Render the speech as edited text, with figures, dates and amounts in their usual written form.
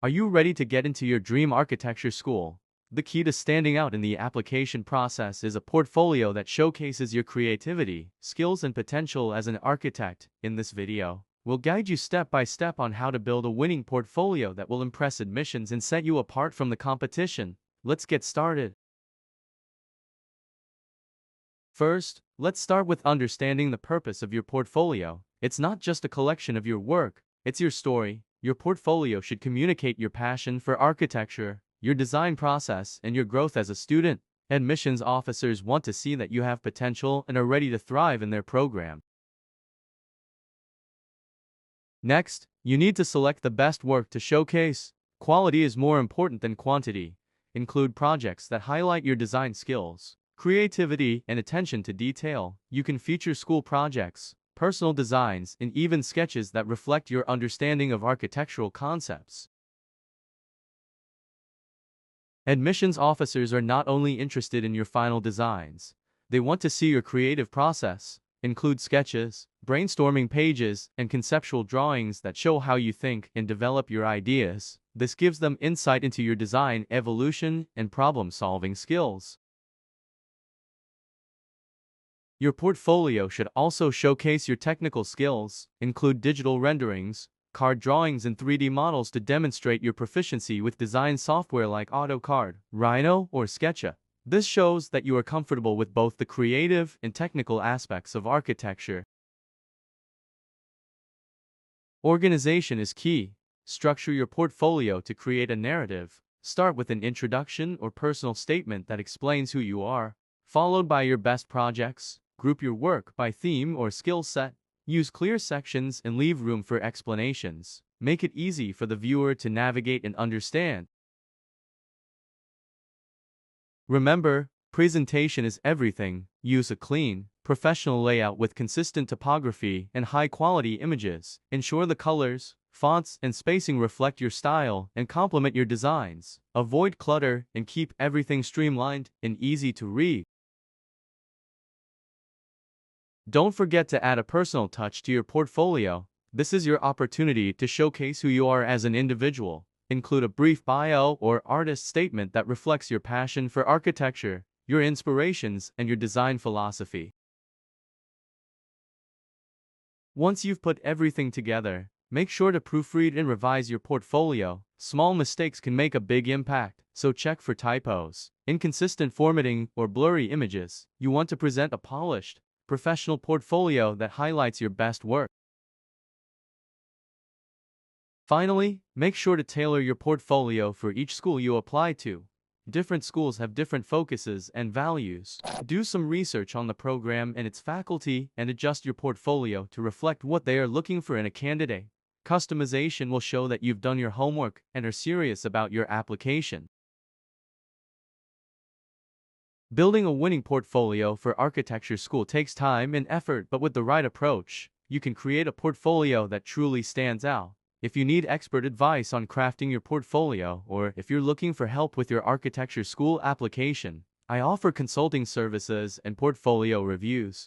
Are you ready to get into your dream architecture school? The key to standing out in the application process is a portfolio that showcases your creativity, skills, and potential as an architect. In this video, we'll guide you step by step on how to build a winning portfolio that will impress admissions and set you apart from the competition. Let's get started. First, let's start with understanding the purpose of your portfolio. It's not just a collection of your work, it's your story. Your portfolio should communicate your passion for architecture, your design process, and your growth as a student. Admissions officers want to see that you have potential and are ready to thrive in their program. Next, you need to select the best work to showcase. Quality is more important than quantity. Include projects that highlight your design skills, creativity, and attention to detail. You can feature school projects, personal designs, and even sketches that reflect your understanding of architectural concepts. Admissions officers are not only interested in your final designs, they want to see your creative process. Include sketches, brainstorming pages, and conceptual drawings that show how you think and develop your ideas. This gives them insight into your design evolution and problem-solving skills. Your portfolio should also showcase your technical skills. Include digital renderings, card drawings, and 3D models to demonstrate your proficiency with design software like AutoCAD, Rhino, or SketchUp. This shows that you are comfortable with both the creative and technical aspects of architecture. Organization is key. Structure your portfolio to create a narrative. Start with an introduction or personal statement that explains who you are, followed by your best projects. Group your work by theme or skill set. Use clear sections and leave room for explanations. Make it easy for the viewer to navigate and understand. Remember, presentation is everything. Use a clean, professional layout with consistent typography and high-quality images. Ensure the colors, fonts, and spacing reflect your style and complement your designs. Avoid clutter and keep everything streamlined and easy to read. Don't forget to add a personal touch to your portfolio. This is your opportunity to showcase who you are as an individual. Include a brief bio or artist statement that reflects your passion for architecture, your inspirations, and your design philosophy. Once you've put everything together, make sure to proofread and revise your portfolio. Small mistakes can make a big impact, so check for typos, inconsistent formatting, or blurry images. You want to present a polished, professional portfolio that highlights your best work. Finally, make sure to tailor your portfolio for each school you apply to. Different schools have different focuses and values. Do some research on the program and its faculty and adjust your portfolio to reflect what they are looking for in a candidate. Customization will show that you've done your homework and are serious about your application. Building a winning portfolio for architecture school takes time and effort, but with the right approach, you can create a portfolio that truly stands out. If you need expert advice on crafting your portfolio, or if you're looking for help with your architecture school application, I offer consulting services and portfolio reviews.